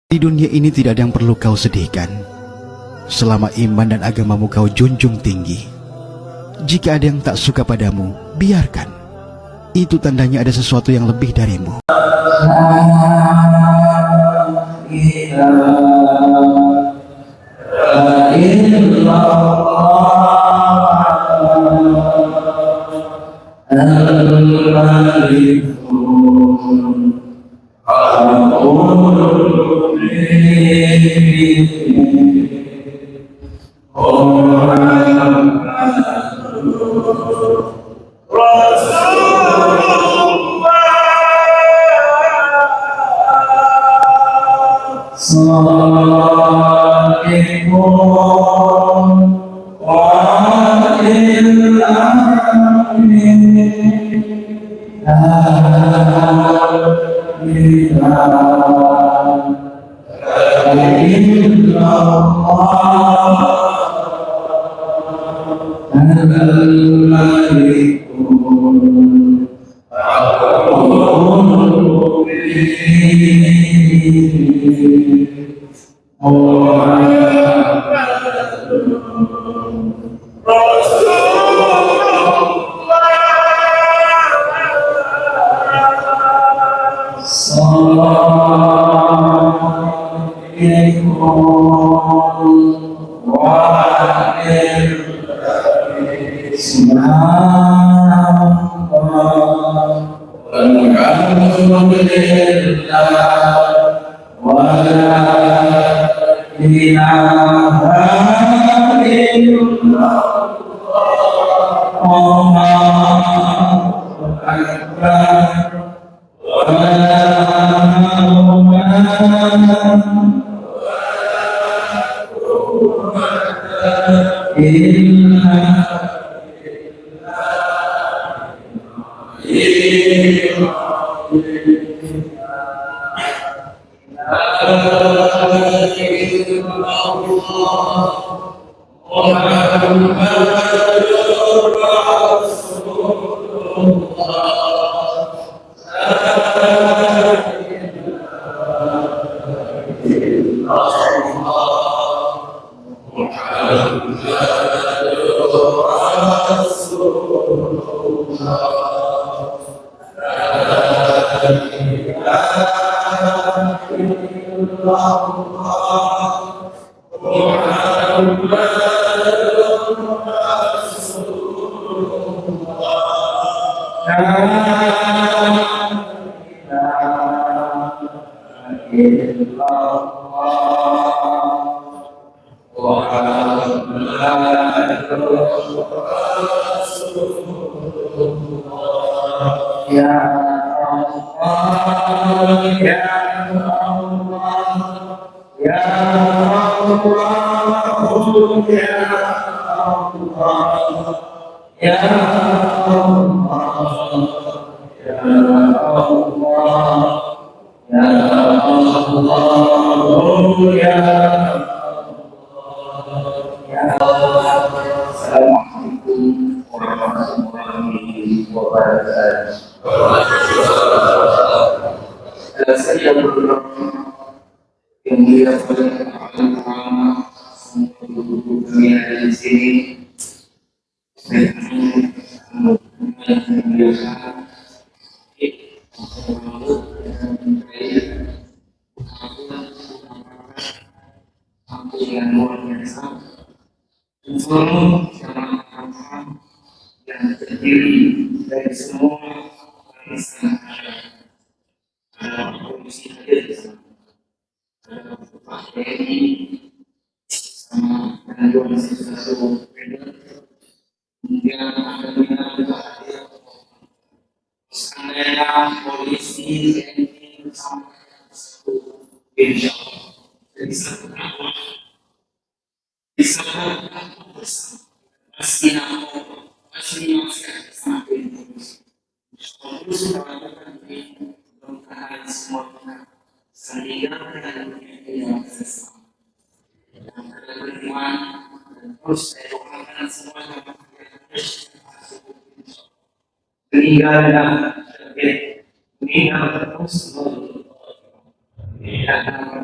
Di dunia ini tidak ada yang perlu kau sedihkan, selama iman dan agamamu kau junjung tinggi. Jika ada yang tak suka padamu, biarkan. Itu tandanya ada sesuatu yang lebih darimu.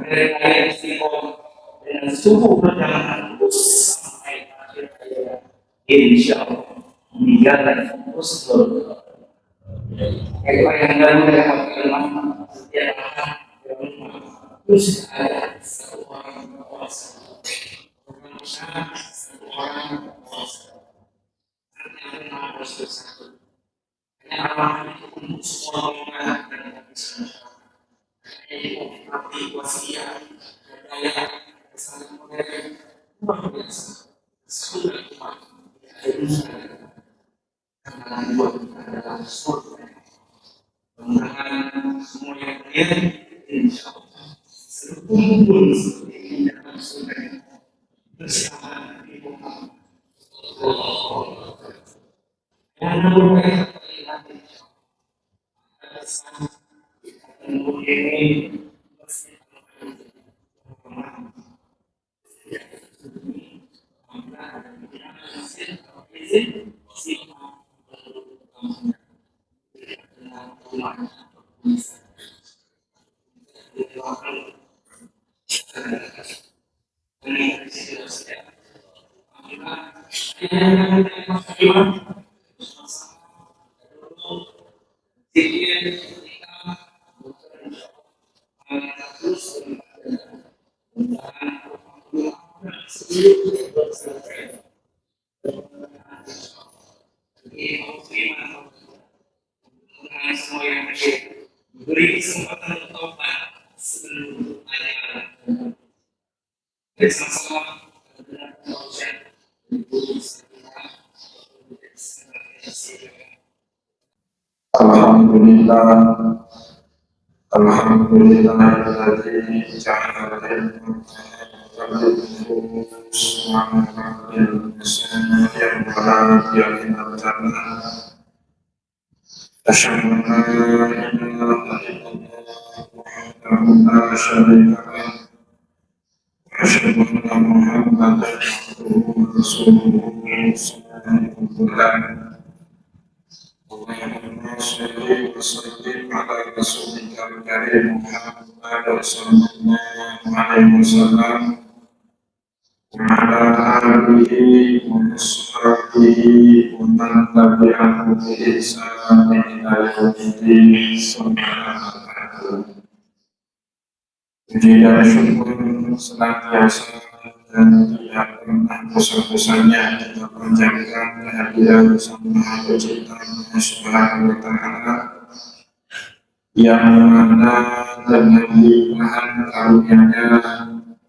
mereka yang istiqomah dengan sungguh berjamaah terus sampai akhir hayat, insya Allah meninggalkan husnul. Itu yang dalam dalam setiap terus ada satu orang berkuasa, orang besar, satu orang berkuasa. Artinya harus bersatu. Hanya amalan itu untuk semua orang dan bisa. Hanya tapi wasiat, daya, kesalahan mereka luar biasa. Sudah kuat, karena buat adalah surga. Mudah-mudahan semua yang terjadi, insya Allah berkumpul seperti ini dalam surga bersama Nabi Muhammad. Yang berbaik nanti, ada sama ini pasti semua yang beri kesempatan tobat sebelum ada bersama-sama dengan proses Alhamdulillah, alhamdulillahilladzi ja'ala أشهد أن لا إله إلا الله لا شريك له وأشهد أن محمدا عبده ورسوله صلى الله عليه وسلم اللهم صل وسلم على رسولك الكريم محمد صلى الله عليه وسلم وعلى آله وأصحابه ومن تبعهم بإحسان إلى يوم الدين ثم أما بعد. Puji dan syukur senantiasa dan tidak pernah bosan-bosannya kita panjatkan kehadiran Sang Pencipta Subhanahu wa Ta'ala yang mana dengan limpahan karunia-Nya,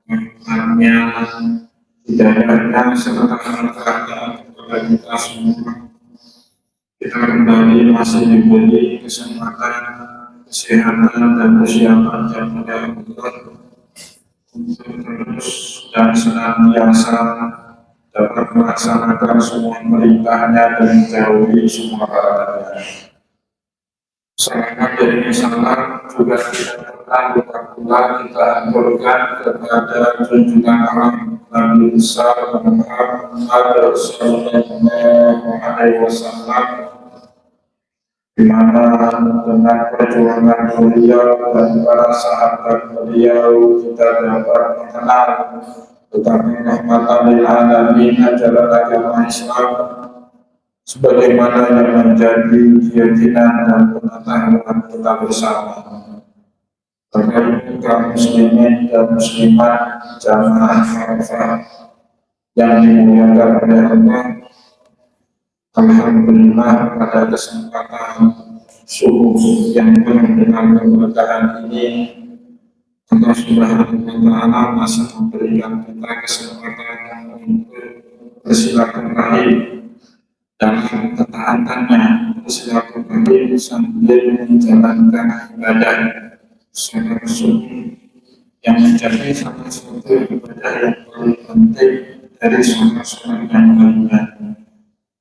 rahmat-Nya, hidayah-Nya serta berkahnya kepada kita semua, kita kembali masih diberi kesempatan, kesehatan dan kesiapan yang mudah untuk terus dan senantiasa dapat melaksanakan semua perintahnya dan menjauhi semua larangannya. Salawat dari salam juga tidak pernah lupa pula kita aturkan kepada junjungan alam Nabi besar Muhammad Sallallahu Alaihi Wasallam, di mana dengan perjuangan beliau dan para sahabat beliau kita dapat mengenal tentang rahmatan lil alamin ajaran agama Islam sebagaimana yang menjadi keyakinan dan pengetahuan kita bersama. Terkait kaum muslimin dan muslimat jamaah Arafah yang dimuliakan oleh Allah, alhamdulillah pada kesempatan subuh yang penuh dengan keberkahan ini, Allah Subhanahu wa Ta'ala masih memberikan kita kesempatan untuk bersilaturahim dalam ketaatannya, bersilaturahim sambil menjalankan ibadah sholat subuh yang menjadi salah satu ibadah yang paling penting dari sholat-sholat yang lainnya.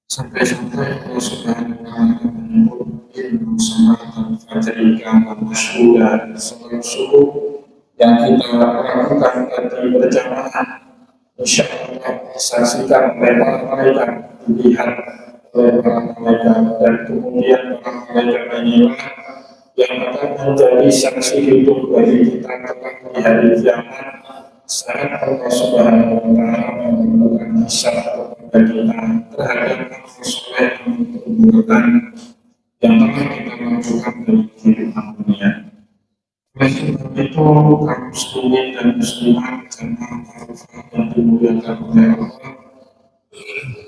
Sampai-sampai Allah Subhanahu wa Ta'ala menyebut ilmu salatan fajrika wa masyhuda, sholat subuh yang kita lakukan tadi berjamaah, insya Allah disaksikan oleh para malaikat, dilihat oleh para malaikat, dan kemudian para malaikat menyimak yang akan menjadi saksi hidup bagi kita kelak di hari kiamat saat Allah Subhanahu wa Ta'ala melakukan hisab kepada kita terhadap amal soleh dan perbuatan yang telah kita lakukan dalam kehidupan dunia. Oleh sebab itu, kaum muslimin dan muslimat jamaah Arafah yang dimuliakan oleh Allah,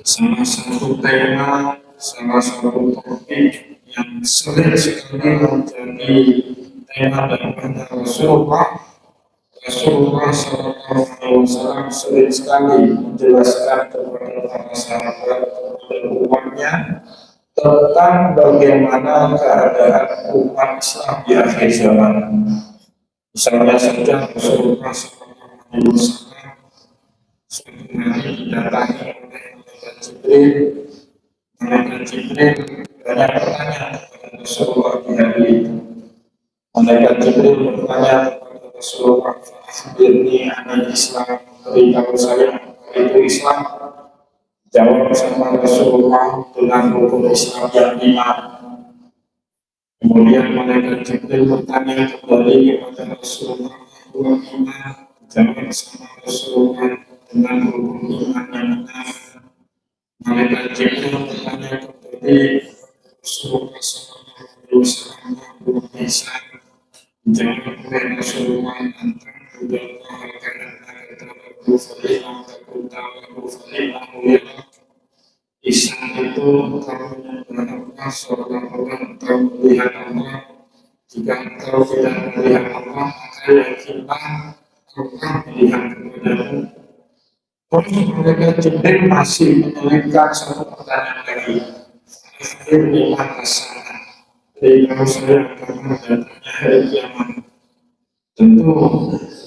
salah satu tema, salah satu topik yang sering sekali menjadi tema daripada Rasulullah SAW sering sekali menjelaskan kepada para sahabat dan umatnya tentang bagaimana keadaan umat Islam di akhir zaman. Misalnya saja Rasulullah SAW suatu hari didatangi oleh malaikat Jibril. Malaikat Jibril banyak bertanya kepada Rasulullah di hari itu. Malaikat Jibril bertanya kepada Rasulullah, "Akhbirni anil Islam, beritahu saya itu Islam." Jawab sama Rasulullah dengan rukun Islam yang 5. Kemudian malaikat Jibril bertanya kembali kepada Rasulullah, "Wa iman?" Jawab sama Rasulullah dengan rukun iman yang 6. Malaikat Jibril bertanya kembali kepada Rasulullah SAW, "Wa ihsan?" Jawab oleh Rasulullah, "Antara Allah akan kataku fa'illah takut ta'alahu fa'illahu yarak." Ihsan itu engkau menyembah Allah seolah-olah engkau melihat Allah. Jika engkau tidak melihat Allah, maka yakinlah Allah melihat kepadamu. Terus mereka Jibril masih menyelipkan satu pertanyaan lagi. Akhir lima kesalahan. Beritahu saya kapan datangnya hari kiamat. Tentu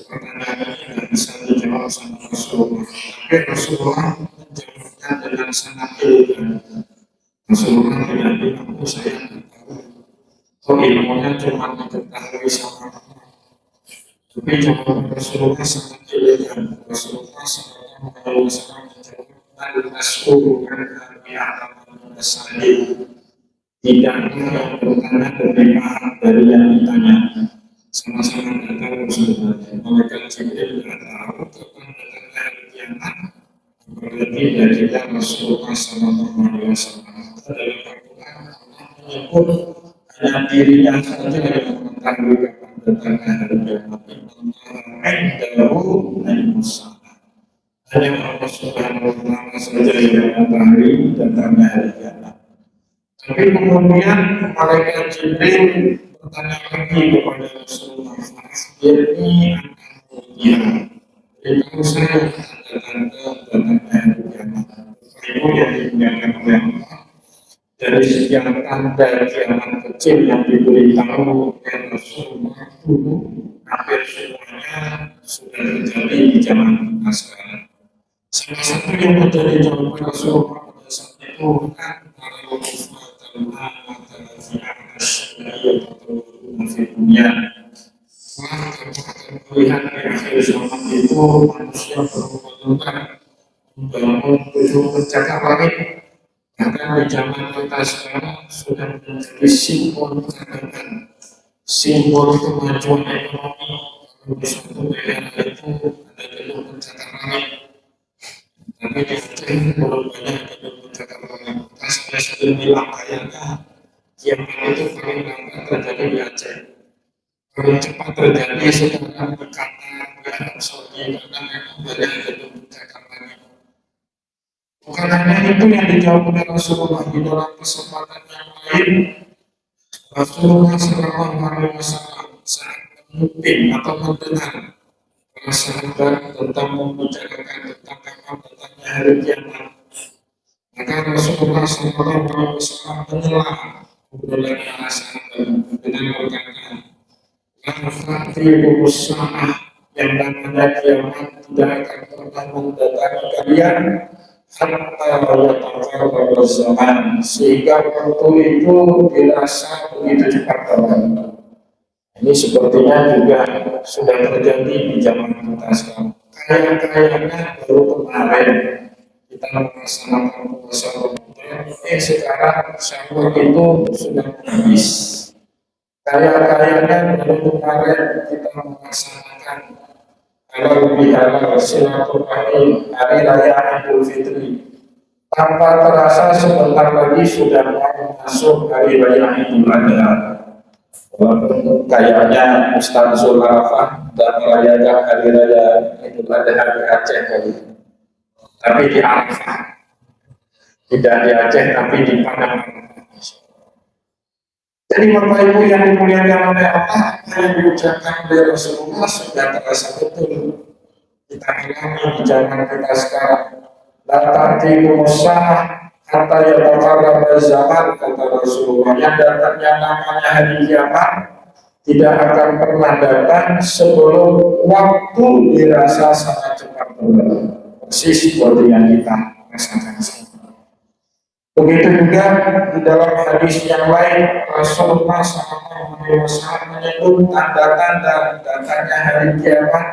pertanyaan ini tidak bisa dijawab sama Rasulullah. Tapi Rasulullah menjawabnya dengan sangat elegan. Rasulullah tidak bilang, "Oh saya tidak tahu." Oh ilmunya cuma diketahui sama Allah. Tapi jawaban Rasulullah sangat elegan. Rasulullah SAW menjawab, "Al-Mas'ulu an a'lamu as-sa'il." Tidaklah yang bertanya lebih paham dari yang ditanya. Sama-sama tidak tahu sebenarnya. Malaikat Jibril tidak tahu kapan datangnya hari kiamat. Berarti dari kita Rasulullah SAW dalam Al-Quran Allah menyebut hanya dirinya saja yang mengetahui kapan datangnya hari kiamat. Indahu ilmus sa'a. Hanya Allah Subhanahu wa Ta'ala saja yang mengetahui datangnya hari kiamat. Tapi kemudian malaikat Jibril bertanya lagi kepada Rasulullah, "Akhbirni an dunia." Beritahu saya tanda-tanda datangnya hari kiamat. Itu yang dimuliakan oleh Allah. Dari sekian tanda kiamat kecil yang diberitahu oleh Rasulullah dulu, hampir semuanya sudah terjadi di zaman kita sekarang. Salah satu yang menjadi jawaban Rasulullah pada saat itu kan para ulama dunia. Melihat di akhir zaman itu manusia berlomba-lomba membangun tujuh pencakar langit. Bahkan di zaman kita sekarang sudah menjadi simbol peradaban, simbol kemajuan ekonomi. Di suatu daerah itu ada gedung pencakar langit. Tapi di Aceh belum banyak gedung pencakar langit. Saya sudah bilang kayaknya kiamat itu paling lambat terjadi di Aceh. Paling cepat terjadi sekarang di Qatar, di Arab Saudi, karena memang banyak gedung pencakar langit. Bukan hanya itu yang dijawab oleh Rasulullah di dalam kesempatan yang lain. Rasulullah SAW saat memimpin atau mendengar para sahabat tentang membicarakan tentang kapan datangnya hari kiamat, maka Rasulullah SAW menyela obrolan para sahabat dengan berkata, "Al-Fatihul Sa'ah, yang namanya kiamat tidak akan pernah mendatangi kalian hatta zaman, sehingga waktu itu dirasa begitu cepat berlalu." Ini sepertinya juga sudah terjadi di zaman kita sekarang. Kayaknya baru kemarin kita melaksanakan puasa Ramadan, sekarang sahur itu sudah habis. Kaya-kayanya dari kemarin kita melaksanakan halal bihalal silaturahmi hari raya Idul Fitri. Tanpa terasa sebentar lagi sudah mau masuk hari raya Idul Adha. Walaupun kayaknya Ustaz Zulafah dan merayakan hari raya Idul Adha di Aceh kali, tapi di Arafah, tidak di Aceh tapi di Padang. Jadi Bapak Ibu yang dimuliakan oleh Allah, yang diucapkan oleh Rasulullah sudah terasa betul kita alami di zaman kita sekarang. La ta'tikum usah hatta yataqarraba zaman, kata Rasulullah. Yang datangnya namanya hari kiamat tidak akan pernah datang sebelum waktu dirasa sangat cepat berlalu. Persis seperti yang kita rasakan sekarang. Begitu juga di dalam hadis yang lain, Rasulullah SAW menyebut tanda-tanda datangnya hari kiamat.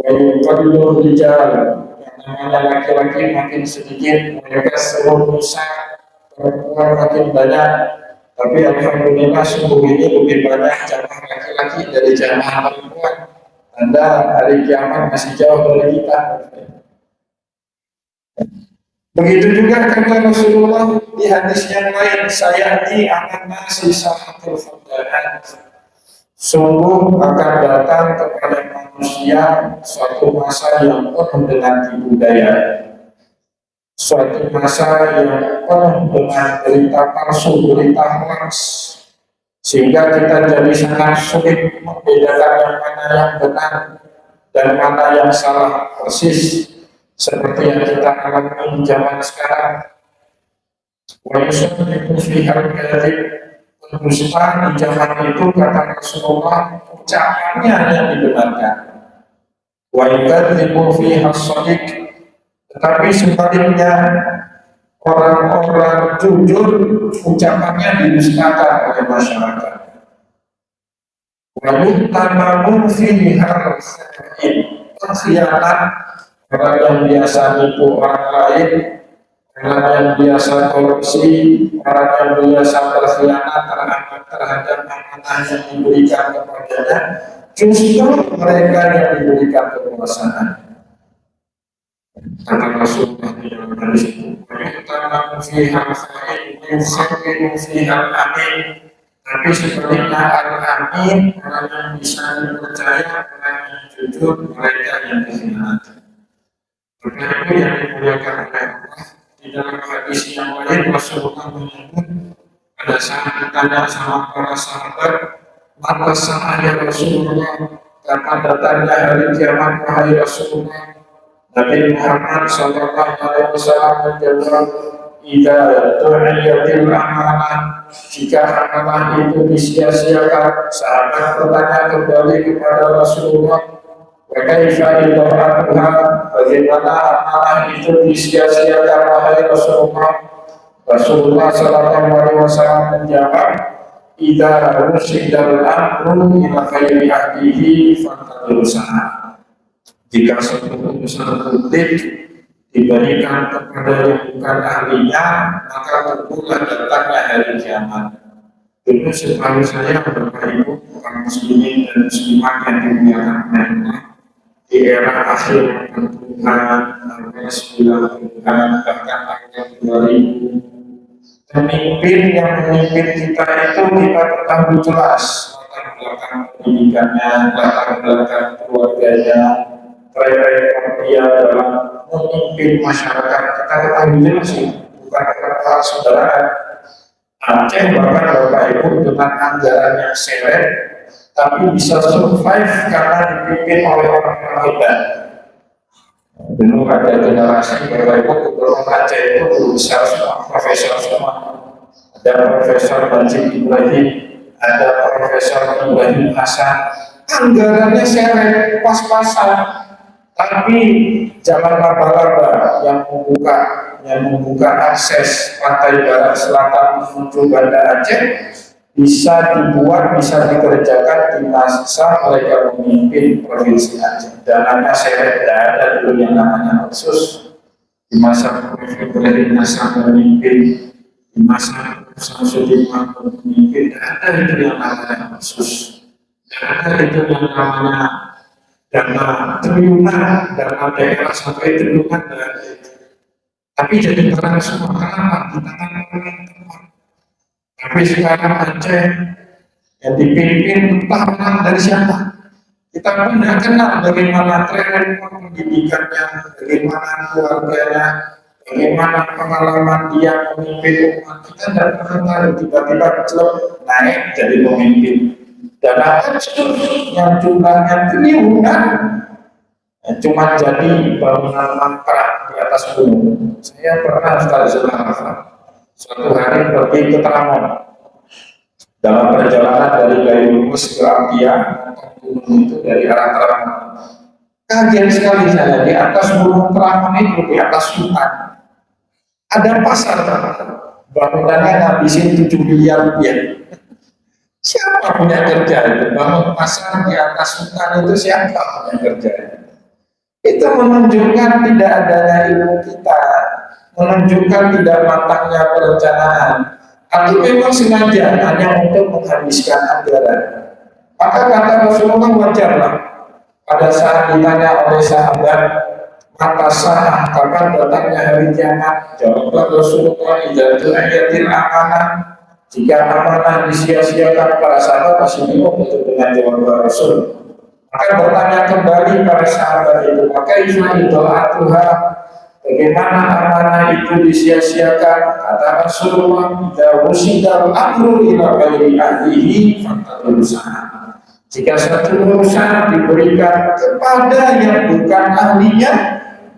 Wa yuqaddu rijal, yang namanya laki-laki makin sedikit, mereka seluruh nisa, perempuan makin banyak. Tapi alhamdulillah sungguh ini lebih banyak jamaah laki-laki dari jamaah perempuan. Tanda hari kiamat masih jauh dari kita. Begitu juga kata Rasulullah di hadis yang lain, sayati akan nasi sahatul fadahat. Sungguh akan datang kepada manusia suatu masa yang penuh dengan tipu daya, suatu masa yang penuh dengan berita palsu, berita hoax, sehingga kita jadi sangat sulit membedakan yang mana yang benar dan mana yang salah, persis seperti yang kita alami di zaman sekarang. Walaupun fiha kadhib, pendusta di zaman itu kata Rasulullah ucapannya yang dibenarkan. Wa yukadzibu fiha shadiq, tetapi sebaliknya orang-orang jujur ucapannya didustakan oleh masyarakat. Wa yuhtamamu fiha al-kha'in, pengkhianat, orang yang biasa nipu orang lain, orang yang biasa korupsi, orang yang biasa berkhianat terhadap amanah yang diberikan kepadanya, justru mereka yang diberikan kekuasaan. Kata Rasulullah di dalam hadis itu, "Yu'tamamu fiha al-kha'in, yukhammiru fiha al-amin." Tapi sebaliknya al-amin, orang yang bisa dipercaya, orang yang jujur, mereka yang dikhianati. Karena itu yang dimuliakan oleh Allah, di dalam hadis yang lain Rasulullah menyebut pada saat ditanya sama para sahabat, maka sahaya Rasulullah, karena datangnya hari kiamat wahai Rasulullah. Nabi Muhammad SAW menjawab, "Idza tu'iyatil amanah, jika amanah itu disia-siakan." Sahabat bertanya kembali kepada Rasulullah, "Kaifa idha'atuha?" Bagaimana amanah itu disia-siakan wahai Rasulullah? Rasulullah SAW menjawab, "Idza rusidal amru ila ghairi ahlihi fantadil sa'a." Jika suatu urusan publik diberikan kepada yang bukan ahlinya, maka tunggulah datangnya hari kiamat. Dulu setahu saya, Bapak Ibu, kaum muslimin dan muslimat yang dimuliakan oleh Allah, di era akhir pertengahan sampai 90-an, bahkan akhir 2000, pemimpin yang memimpin kita itu kita ketahui jelas latar belakang pendidikannya, latar belakang keluarganya, track record dia dalam memimpin masyarakat. Kita ketahui jelas sih, bukan kata saudaraan. Aceh bahkan Bapak Ibu dengan anggaran yang seret, tapi bisa survive karena dipimpin oleh orang-orang hebat. Dulu ada generasi Bapak Ibu gubernur Aceh itu guru besar semua, profesor semua. Ada Profesor Banjir Ibrahim, ada Profesor Ibrahim Hasan. Anggarannya seret, pas-pasan. Tapi jalan laba-laba yang membuka akses pantai barat selatan menuju Banda Aceh bisa dibuat, bisa dikerjakan di masa mereka memimpin provinsi Aceh. Dananya seret, tidak ada dulu yang namanya khusus. Di masa Profesor Ibrahim Hasan memimpin, di masa Sudirman pemimpin, tidak ada itu yang namanya khusus, tidak ada itu yang namanya dana triliunan, dana daerah sampai triliunan, tapi jadi terang semua. Kenapa? Di tangan orang teman. Tapi sekarang Aceh yang dipimpin entah orang dari siapa. Kita pun tidak kenal bagaimana tren pendidikannya, bagaimana keluarganya, bagaimana pengalaman dia memimpin umat. Kita tidak pernah tahu, tiba-tiba celok naik jadi pemimpin. Dan ada yang jumlahnya triliunan, cuma jadi bangunan mangkrak di atas gunung. Saya pernah suatu hari pergi ke Teramon. Dalam perjalanan dari Gayunus ke Ampia, gunung itu dari arah Teramon. Kaget sekali saya, di atas gunung Teramon itu, di atas hutan, ada pasar. Bangunannya ngabisin 7 miliar rupiah. Siapa punya kerja itu? Bangun pasar di atas hutan itu siapa punya kerja itu? Itu menunjukkan tidak adanya ilmu kita, menunjukkan tidak matangnya perencanaan. Atau memang sengaja hanya untuk menghabiskan anggaran. Maka kata Rasulullah wajarlah pada saat ditanya oleh sahabat, mata sah kapan datangnya hari kiamat? Jawablah Rasulullah, idza ayatil amanah. Jika amanah disia-siakan, para sahabat masih bingung untuk dengan jawaban Rasul. Maka bertanya kembali para sahabat itu, maka itulah bagaimana amanah itu disia-siakan? Kata Rasulullah, "Jawusidal amru ila ghairi ahlihi faqad." Jika satu urusan diberikan kepada yang bukan ahlinya,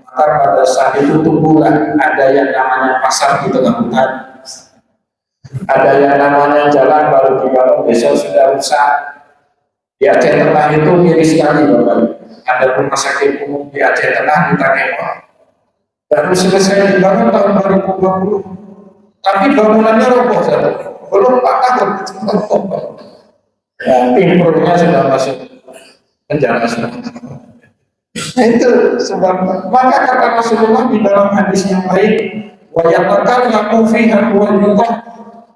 maka pada saat itu tumbuhlah ada yang namanya pasar di tengah hutan, ada yang namanya jalan baru dibangun besok sudah rusak. Di Aceh Tengah itu miris sekali Bapak. Ada rumah sakit umum di Aceh Tengah di Takemo. Baru selesai dibangun tahun 2020. Tapi bangunannya roboh saja. Belum 4 tahun. Ya, timurnya sudah masuk penjara semua. Nah itu sebab. Maka kata Rasulullah di dalam hadis yang lain, wa yatakallamu fiha wal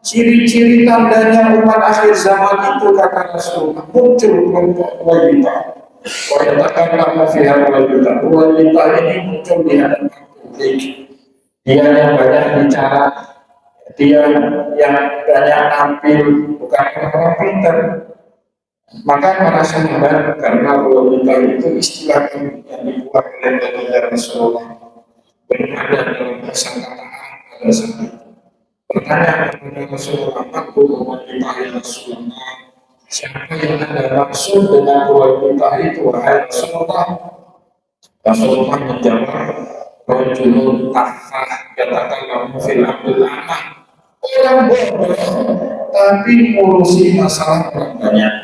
ciri-ciri tandanya umat akhir zaman itu kata Rasulullah muncul kelompok wanita. Wajibkan fiha wanita. Wanita ini muncul di hadapan publik. Dia yang banyak bicara, dia yang banyak tampil, bukan orang pintar. Maka para sahabat, karena wanita itu istilah yang dibuat oleh baginda Rasulullah, belum ada dalam persamaan pada saat itu. Bertanya kepada Rasulullah, aku wanita Rasulullah, siapa yang ada maksud dengan wanita itu? Wahai Rasulullah. Rasulullah menjawab, rajulun tafah yatakallamu fil amril amah. Orang bodoh tapi ngurusi masalah orang banyak.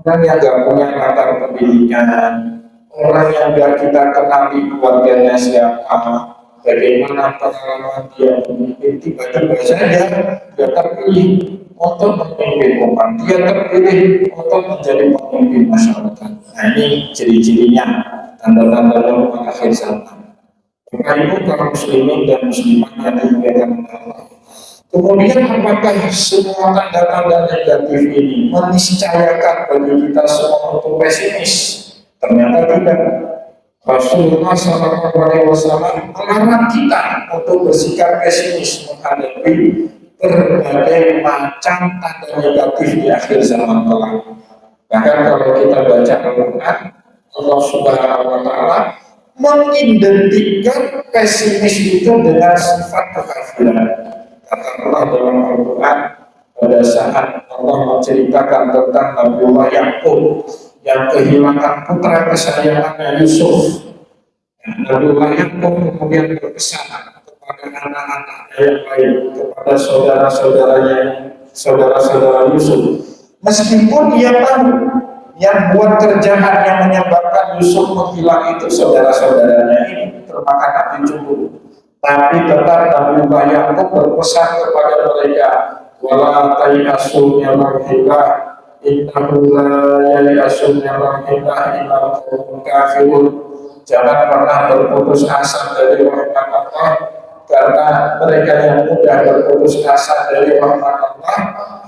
Orang yang gak punya latar pendidikan, orang yang gak kita kenali keluarganya siapa, bagaimana pengalaman dia memimpin, tiba-tiba saja dia terpilih untuk memimpin umat, dia terpilih untuk menjadi pemimpin masyarakat. Nah ini ciri-cirinya, tanda-tanda umat akhir zaman. Bapak Ibu kaum muslimin dan muslimat yang dimuliakan Allah. Kemudian apakah semua tanda-tanda negatif ini meniscayakan bagi kita semua untuk pesimis? Ternyata tidak. Rasulullah SAW melarang kita untuk bersikap pesimis menghadapi berbagai macam tanda negatif di akhir zaman kelak. Bahkan kalau kita baca Al-Quran, Allah Subhanahu wa Ta'ala mengidentikan pesimis itu dengan sifat kekafiran. Kata Allah dalam Al-Quran, pada saat Allah menceritakan tentang Nabiullah Yakub yang kehilangan putra kesayangannya Yusuf. Nabiullah Yakub kemudian berpesan kepada anak-anak yang lain, kepada saudara-saudara Yusuf. Meskipun ia tahu yang buat kerjaan yang menyebabkan Yusuf menghilang itu saudara-saudaranya ini termakan api cemburu. Tapi tetap Nabiullah Yakub berpesan kepada mereka, wala tayasu min rahmatillah, innahu la yayasu min rahmatillah illa qaumul kafirun. Jangan pernah berputus asa dari rahmat Allah, karena mereka yang mudah berputus asa dari rahmat Allah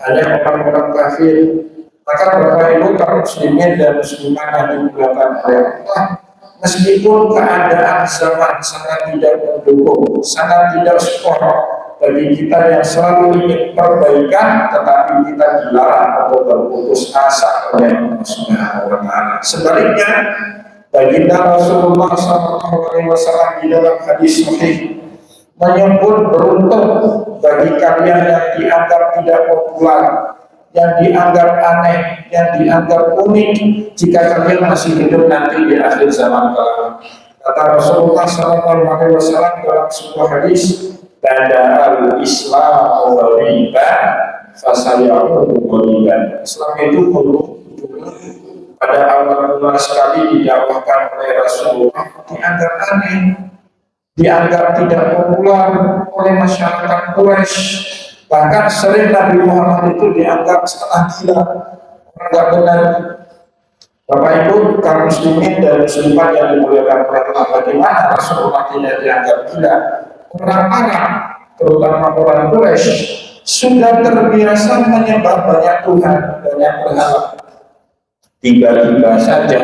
hanya orang-orang kafir. Maka Bapak Ibu kaum muslimin dan muslimat yang dimuliakan oleh Allah, meskipun keadaan zaman sangat tidak mendukung, sangat tidak support bagi kita yang selalu ingin perbaikan, tetapi kita dilarang atau berputus asa oleh Allah Subhanahu wa Ta'ala. Sebaliknya, baginda Rasulullah SAW di dalam hadis sahih menyebut beruntung bagi kalian yang dianggap tidak populer, yang dianggap aneh, yang dianggap unik jika kalian masih hidup nanti di akhir zaman kelak. Kata Rasulullah SAW dalam sebuah hadis, "Bada al-Islam ghariban fasayaudu ghariban." Islam itu dulu pada awal mula sekali didakwahkan oleh Rasulullah dianggap aneh, dianggap tidak populer oleh masyarakat Quraisy. Bahkan sering Nabi Muhammad itu dianggap setengah gila, orang nggak benar. Bapak Ibu kaum muslimin dan muslimat yang dimuliakan oleh Allah, bagaimana Rasulullah tidak dianggap gila? Orang Arab, terutama orang Quraisy, sudah terbiasa menyembah banyak Tuhan, banyak berhala. Tiba-tiba saja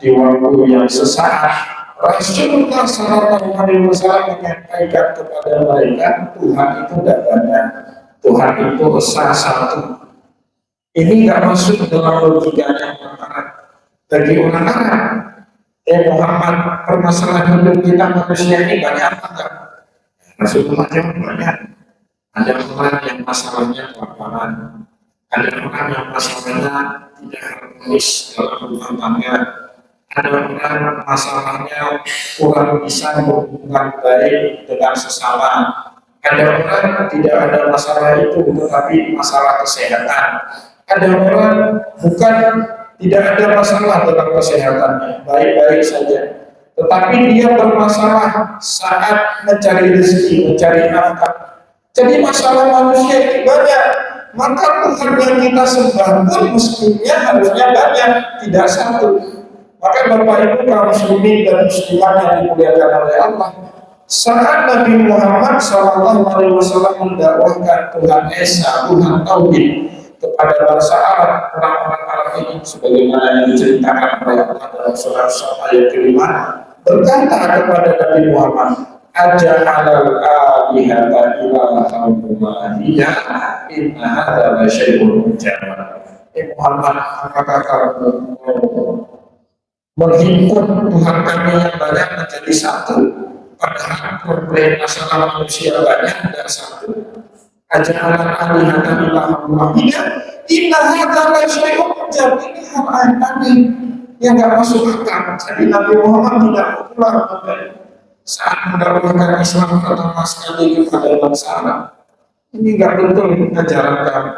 di waktu yang sesaat Rasulullah SAW menyampaikan kepada mereka, Tuhan itu tidak banyak, Tuhan itu esa satu. Ini nggak masuk dalam logikanya orang Arab. Bagi orang Arab, Muhammad, permasalahan hidup kita manusia ini banyak apa enggak? Rasulullah jawab banyak. Ada orang yang masalahnya kelaparan, ada orang yang masalahnya tidak harmonis dalam rumah tangga, ada orang masalahnya kurang bisa berhubungan baik dengan sesama, ada orang tidak ada masalah itu tetapi masalah kesehatan, ada orang bukan tidak ada masalah dalam kesehatannya, baik-baik saja, tetapi dia bermasalah saat mencari rezeki, mencari nafkah. Jadi masalah manusia ini banyak, maka Tuhan yang kita sembah pun mestinya harusnya banyak, tidak satu. Maka Bapak Ibu kaum muslimin dan muslimat yang dimuliakan oleh Allah, saat Nabi Muhammad SAW mendakwahkan Tuhan Esa, Tuhan Tauhid kepada bangsa Arab, orang-orang Arab ini sebagaimana yang diceritakan oleh Allah dalam surah ayat kelima, berkata kepada Nabi Muhammad, "Aja'alal alihata ilahan wahidah, inna hadza la syai'un ujab." Muhammad, apakah kamu menghimpun Tuhan kami yang banyak menjadi satu, padahal problem masalah manusia banyak dan satu? Aja'alal alihata ilahan wahidah, inna hadza la syai'un ujab. Ini hal aneh yang nggak masuk akal. Jadi Nabi Muhammad tidak populer saat mendakwahkan Islam pertama sekali kepada bangsa Arab. Ini nggak betul ajaran kami.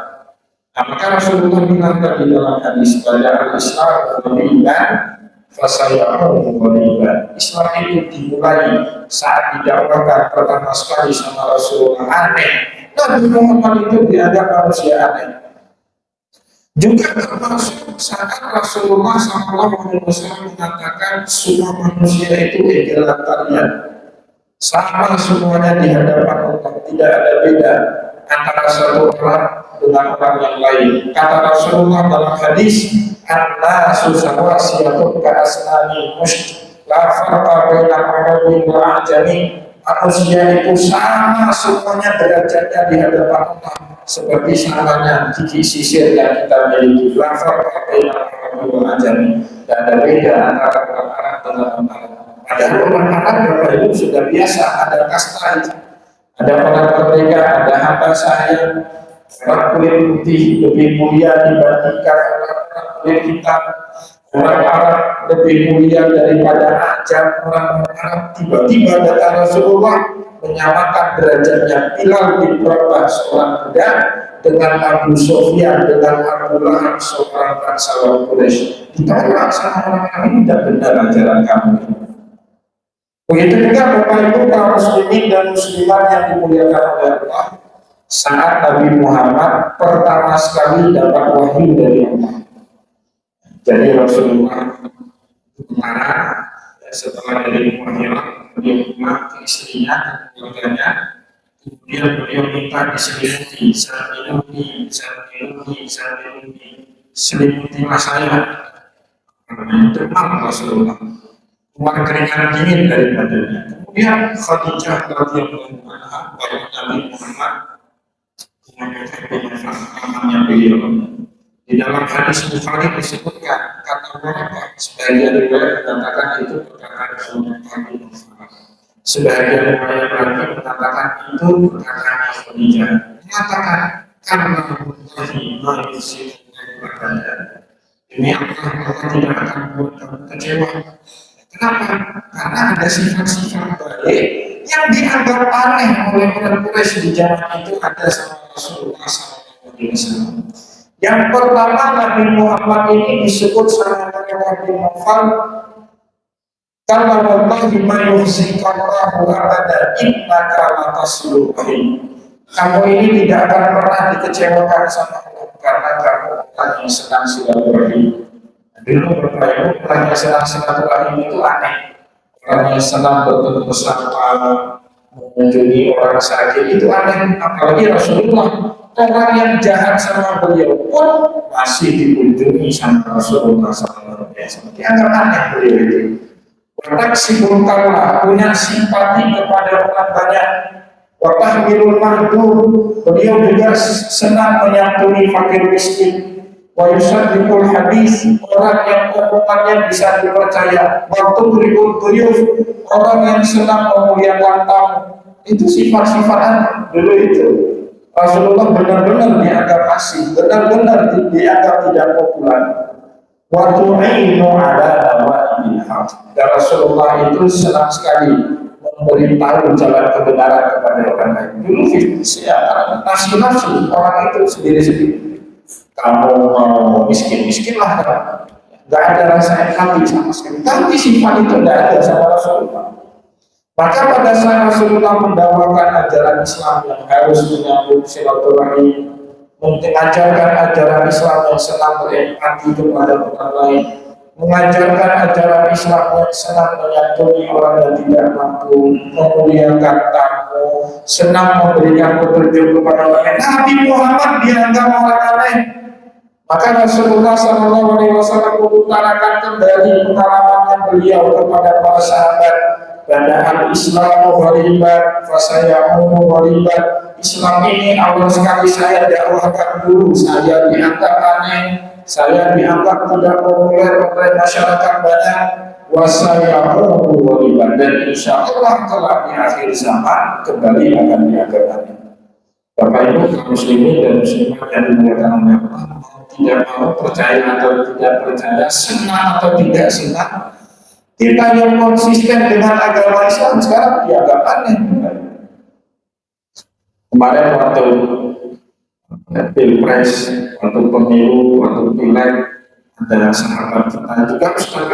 Nah, maka Rasulullah bilang tadi dalam hadis, pada Islam ghariban fasayaudu ghariban. Islam itu dimulai saat didakwahkan pertama sekali sama Rasulullah aneh. Nabi Muhammad itu dianggap manusia aneh. Juga termasuk saat Rasulullah SAW mengatakan semua manusia itu egalitarian, sama semuanya di hadapan Allah, tidak ada beda antara satu orang dengan orang yang lain. Kata Rasulullah dalam hadis, "An-nasu sawasiyatun ka'asnani musht, la farqa baina arabi wa ajami." Manusia itu sama semuanya derajatnya di hadapan Allah, seperti samanya gigi sisir yang kita miliki. La farqa baina arabi wa ajami. Tidak ada beda antara orang Arab dengan orang Arab. Padahal orang Arab Bapak Ibu sudah biasa ada kasta itu. Ada orang merdeka, ada hamba sahaya, orang kulit putih lebih mulia dibandingkan orang kulit hitam. Orang Arab lebih mulia daripada ajam. Orang Arab tiba-tiba datang Rasulullah menyamakan derajatnya Bilal bin Rabah seorang budak dengan Abu Sufyan, dengan Abu Lahab seorang bangsawan Quraisy. Ditolak sama orang-orang ini, tidak benar ajaran kamu. Begitu juga Bapak Ibu kaum muslimin dan muslimat yang dimuliakan oleh Allah, saat Nabi Muhammad pertama sekali dapat wahyu dari Allah. Jadi Rasulullah marah setelah dari hilang, beliau rumah ke istrinya dan keluarganya. Kemudian beliau minta diselimuti, selimutilah saya. Karena demam Rasulullah, keluar keringat dingin dari badannya. Kemudian Khadijah radhiyallahu anha, baru Nabi Muhammad menyampaikan beliau. Di dalam hadis Bukhari disebutkan kata mereka, sebagian riwayat mengatakan itu perkataan Nabi Muhammad, sebagian riwayat lagi mengatakan itu perkataan Khadijah, mengatakan karena Allahi maha ini Allah tidak akan membuat kamu kecewa. Kenapa? Karena ada sifat-sifat baik yang dianggap aneh oleh orang Quraisy di zaman itu ada sama Rasulullah SAW. Yang pertama, Nabi Muhammad ini disebut sama Nabi Muhammad, kalau Allah yuhzikallahu abada innaka latasluhi. Kamu ini tidak akan pernah dikecewakan sama Allah karena kamu orang yang sedang silaturahim. Dulu berpayung orang yang sedang silaturahim itu aneh. Orang yang sedang bertemu bersama, mengunjungi orang sakit itu aneh. Apalagi Rasulullah, orang yang jahat sama beliau pun masih dikunjungi sama Rasulullah SAW. Dianggap aneh beliau itu. Watak sibulkanlah, punya simpati kepada orang banyak. Watahmilul mahdur, beliau juga senang menyantuni fakir miskin. Wa yusaddiqul hadis, orang yang omongannya bisa dipercaya. Waktu berikut tuyuf, orang yang senang memuliakan tamu. Itu sifat-sifat dulu itu. Rasulullah benar-benar dianggap asing, benar-benar dianggap tidak populer. Waktu ainu ala dawaibil haq, dan Rasulullah itu senang sekali memberitahu jalan kebenaran kepada orang lain. Dulu nafsu orang itu sendiri-sendiri. Kamu mau miskin-miskinlah, kan? Gak ada rasa empati sama sekali. Tapi sifat itu tidak ada sama Rasulullah. Maka pada saat Rasulullah mendakwakan ajaran Islam yang harus menyambung silaturahim, mengajarkan ajaran Islam yang senang berempati kepada orang lain, mengajarkan ajaran Islam yang senang menyantuni orang yang tidak mampu, memuliakan tamu, senang memberikan petunjuk kepada orang lain. Nabi Muhammad dianggap orang aneh. Maka Rasulullah SAW mengutarakan kembali pengalaman beliau kepada para sahabat. Bada'al Islamu ghariban fasayamuhu ghariban. Islam ini awal sekali saya dakwahkan dulu, saya dianggap aneh, saya dianggap tidak populer oleh masyarakat banyak. Wasayamuhu ghariban, dan insya Allah kelak di akhir zaman kembali akan dianggap aneh. Bapak Ibu kaum muslimin dan muslimat yang dimuliakan oleh Allah, tidak mau percaya atau tidak percaya, senang atau tidak senang, kita yang konsisten dengan agama Islam sekarang dianggap aneh. Kemarin waktu pilpres, waktu pemilu, waktu pileg, ada sahabat kita juga ustaz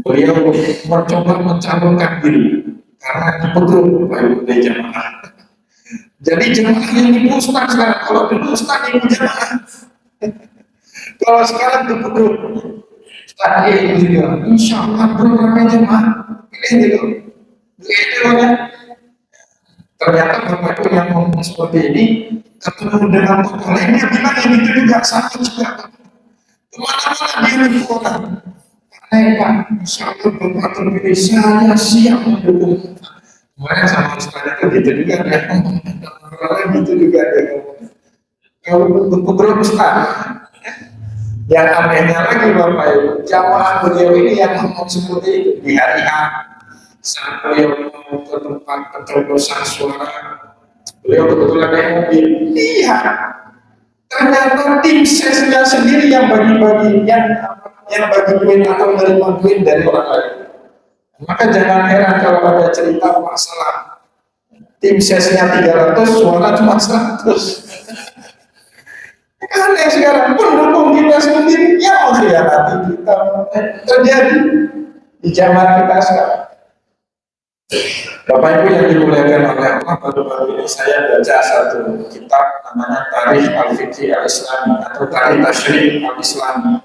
beliau mencoba mencalonkan diri karena dipeguk oleh jamaah. Jadi jemaah yang ibu ustaz sekarang, kalau dulu ustaz ibu jemaah, kalau sekarang dipeguk ustaz ibu juga, insya Allah programnya jemaah, pilih gitu, ya. Ternyata bapak itu yang ngomong seperti ini, ketemu dengan tokoh lainnya bilang yang itu juga sama juga. Kemana-mana dia itu orang. Pak, insya Allah bapak terpilih, saya siap mendukung. Kemarin sama ustaz itu gitu juga dia ngomong. Orang gitu juga dia ngomong. Kalau beberapa ustaz, yang anehnya lagi bapak ibu, jamaah beliau ini yang ngomong seperti itu di hari H saat beliau mau ke tempat pencoblosan suara, beliau kebetulan naik mobil. Iya, ternyata tim sesnya sendiri yang bagi-bagi, yang bagi duit atau menerima duit dari orang lain. Maka jangan heran kalau ada cerita masalah tim sesnya 300, suara cuma 100. Aneh sekarang, pendukung kita sendiri yang mengkhianati kita terjadi di zaman kita sekarang. Bapak Ibu yang dimuliakan oleh Allah, baru-baru ini saya baca satu kitab namanya Tarikh Al-Fiqh Al-Islami atau Tarikh Tashri' Al-Islami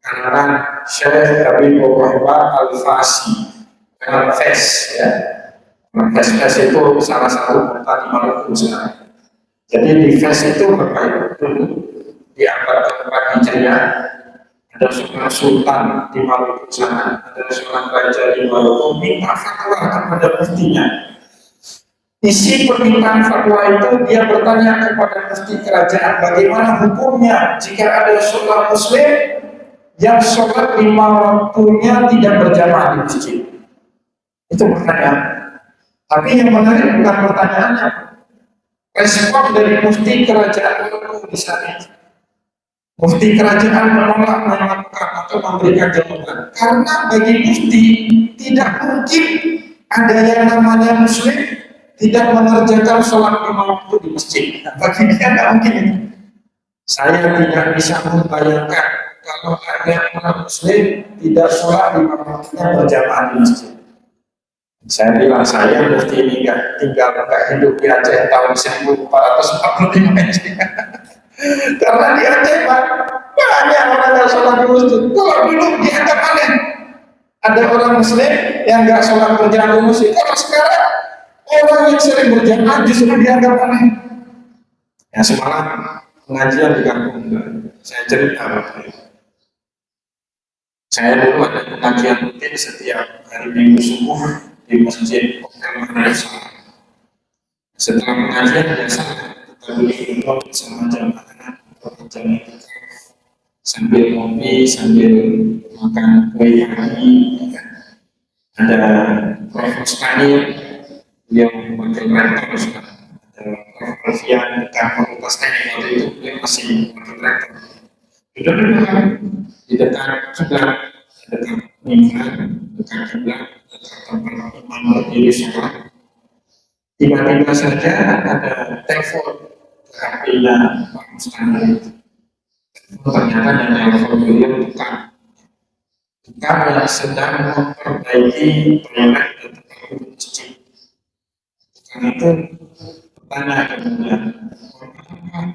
karangan Syekh Habibur Rahman Al-Fasi. dengan FES ya. FES itu salah satu kota di Maluku sekarang. Jadi di FES itu berbaik dulu di abad keempat Hijriah ada seorang sultan di Maluku sana, ada seorang raja di Maluku minta fatwa kepada muftinya. Isi permintaan fatwa itu dia bertanya kepada mufti kerajaan bagaimana hukumnya jika ada seorang muslim yang sholat 5 waktunya tidak berjamaah di masjid. Itu pertanyaan. Tapi yang menarik bukan pertanyaannya, respon dari mufti kerajaan Maluku di sana. Mufti kerajaan menolak melakukan atau memberikan jawaban karena bagi mufti tidak mungkin ada yang namanya muslim tidak mengerjakan sholat 5 waktu di masjid. Bagi dia tidak mungkin itu. Saya tidak bisa membayangkan kalau ada orang muslim tidak sholat 5 waktunya berjamaah di masjid. Saya bilang saya mufti ini tinggal hidup di Aceh tahun 1445 karena di Aceh banyak orang yang sholat di masjid. Kalau dulu dianggap aneh ada orang muslim yang nggak sholat berjamaah di masjid. Kalau sekarang orang yang sering berjamaah justru dianggap aneh. Ya semalam pengajian di kampung saya cerita saya dulu ada pengajian rutin setiap hari Minggu subuh di masjid setelah pengajian biasa kita beli minum sama jamaah sambil ngopi sambil makan kue pagi. Ada Prof. Mustahil yang wakil rektor sekarang, ada Prof. Alfian dekan Fakultas Teknik waktu itu dia masih wakil rektor. Duduk di dekat kiblat, dekat mimbar, dekat kiblat, dekat tempat imam berdiri sholat. Tiba-tiba saja ada telepon ke HP-nya Pak Mustahil. Ternyata yang telepon beliau bukan yang sedang memperbaiki toilet dan tempat cuci. Karena itu bertanya kemudian,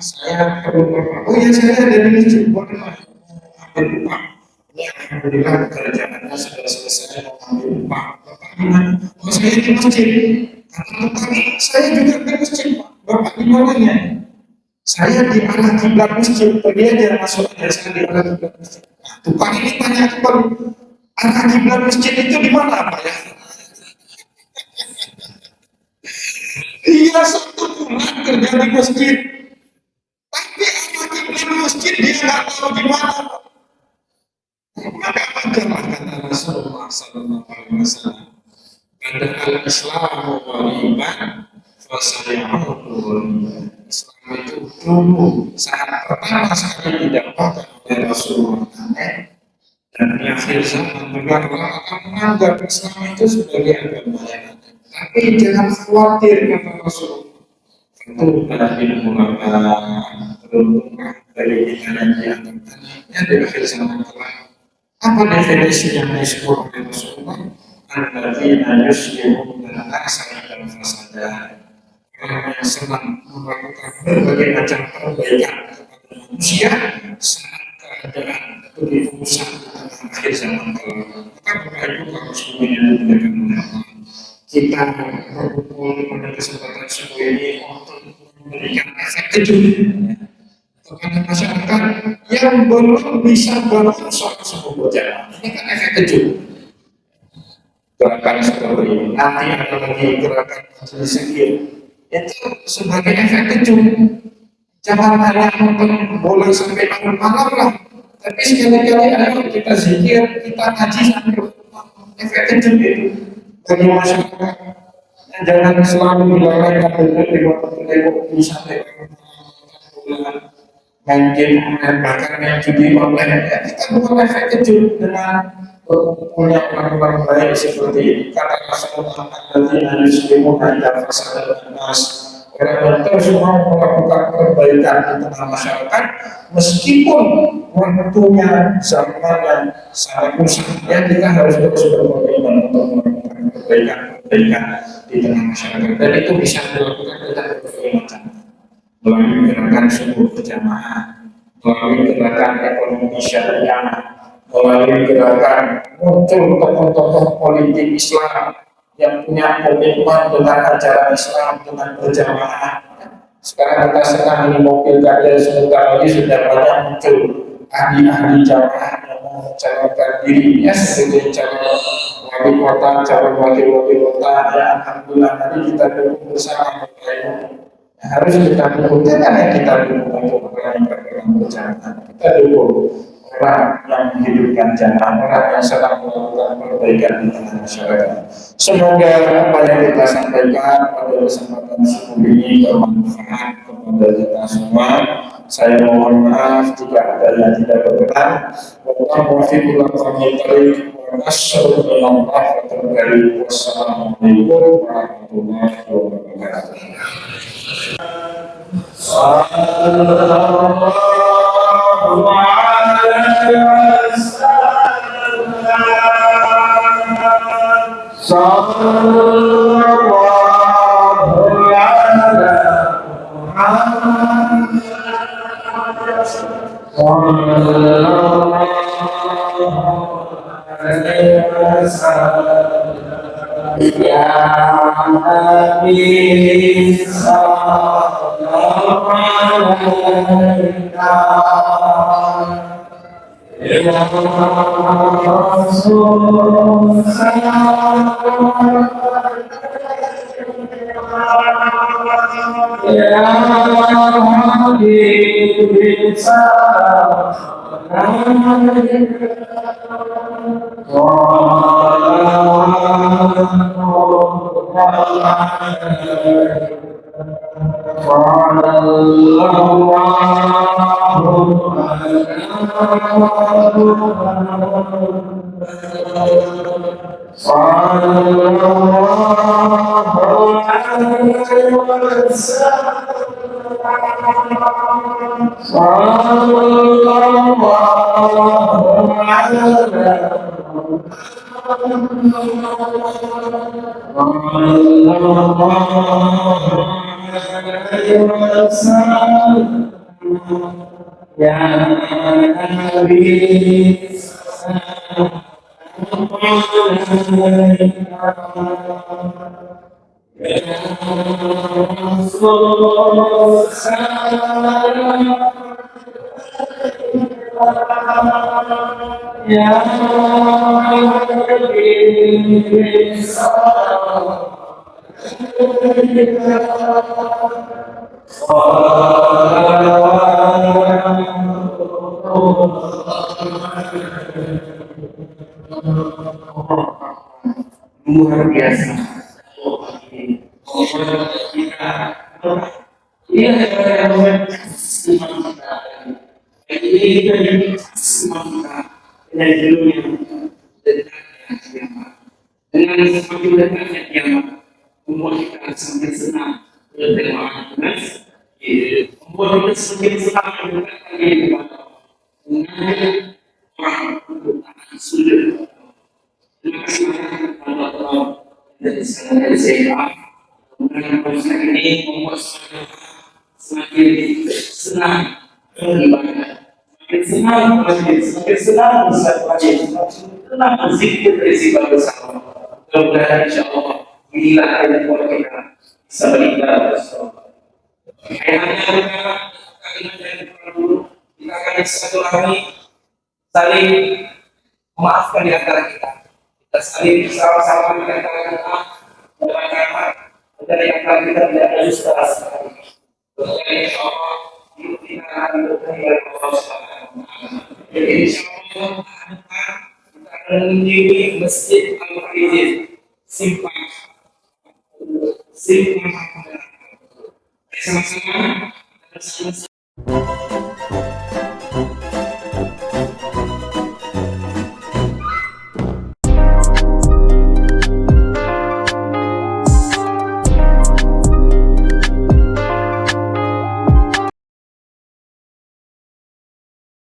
saya perlu oh ya saya ada di masjid, boleh ambil upah. Ya alhamdulillah pekerjaannya sudah selesai, ambil upah. Bapak gimana? Oh saya di masjid. Kata kami, saya juga di masjid Pak. Bapak gimana ya? Saya di arah kiblat masjid, pergi aja masuk aja saya di arah kiblat masjid. Nah, tukang ini tanya kembali, arah kiblat masjid itu di mana Pak ya? Dia 1 bulan kerja di masjid, tapi arah kiblat masjid dia nggak tahu di mana Pak. Maka wajarlah kata Rasulullah SAW. Ada al-Islamu waliban, fasayyahu Islam itu dulu saat pertama sekali didapatkan oleh Rasulullah dan di akhir zaman juga orang akan menganggap Islam itu sebagai agama yang ada. Tapi jangan khawatir kata Rasulullah. Tentu pada ulama beruntunglah dari kita yang dianggapnya di akhir zaman kelak. Apa definisi yang disebut oleh Rasulullah? Alladzina yusyrikuna al-asra dan fasada. Orang yang senang melakukan berbagai macam perbaikan kepada manusia saat keadaan begitu rusak di tengah akhir zaman kelak. Maka Bapak Ibu kaum muslimin yang dimuliakan oleh Allah, kita berkumpul pada kesempatan subuh ini untuk memberikan efek kejut kepada masyarakat yang belum bisa bangun sholat subuh berjamaah. Ini kan efek kejut. Gerakan seperti ini, nanti ada lagi gerakan majelis zikir. Itu sebagai efek kejut. Jangan hanya nonton bola sampai malam lah, tapi sekali-kali ayo kita zikir, kita ngaji sambil efek kejut itu bagi masyarakat. Jangan selalu dilalaikan di waktu sampai bola, main game online, bahkan main judi online. Ya, kita buat efek kejut dengan berkumpulnya orang-orang baik seperti ini. Kata Rasulullah alladzina yuslimuna idza fasada an-nas, orang yang terus mau melakukan perbaikan di tengah masyarakat meskipun waktunya zamannya sangat rusak. Ya kita harus terus berkomitmen untuk melakukan perbaikan di tengah masyarakat, dan itu bisa dilakukan dengan berbagai macam, melalui gerakan subuh berjamaah, melalui gerakan ekonomi syariah, melalui gerakan muncul tokoh-tokoh politik Islam yang punya komitmen dengan ajaran Islam, dengan berjamaah. Sekarang kita sedang ini mobil kada sebentar lagi sudah banyak muncul ahli-ahli jamaah yang mencalonkan dirinya sebagai calon wali kota, calon wakil kota. Ya alhamdulillah, nanti kita dukung bersama. Harus kita dukung, karena kita dukung untuk orang berjamaah. Kita dukung orang yang menghidupkan jamaah, orang yang sedang melakukan perbaikan di tengah masyarakat. Semoga apa yang kita sampaikan pada kesempatan sebelum ini bermanfaat kepada kita semua. Saya mohon maaf jika ada yang tidak berkenan. Wassalamualaikum warahmatullahi wabarakatuh. Luar biasa. Dengan semakin dekatnya kiamat, membuat kita semakin senang berterima kasih, membuat kita semakin senang mendekatkan diri kepada mengajak orang untuk taat sujud. Terima kasih banyak kepada Allah dari segala sehat. Kemudian proses ini membuat semakin senang beribadah, semakin senang masjid, semakin senang bersatu, semakin senang berzikir bersama bersama. Mudah-mudahan insya Allah inilah yang membuat kita bisa beribadah bersama. Ayatnya kita akan satu lagi saling memaafkan di antara kita. Kita saling sama-sama di antara kita beragama dan yang akan kita tidak ada dusta sekali. Insya Allah kita akan bertemu Allah Subhanahu. Jadi insya Allah kita akan mengunjungi Masjid Al-Faizin Simpang sama-sama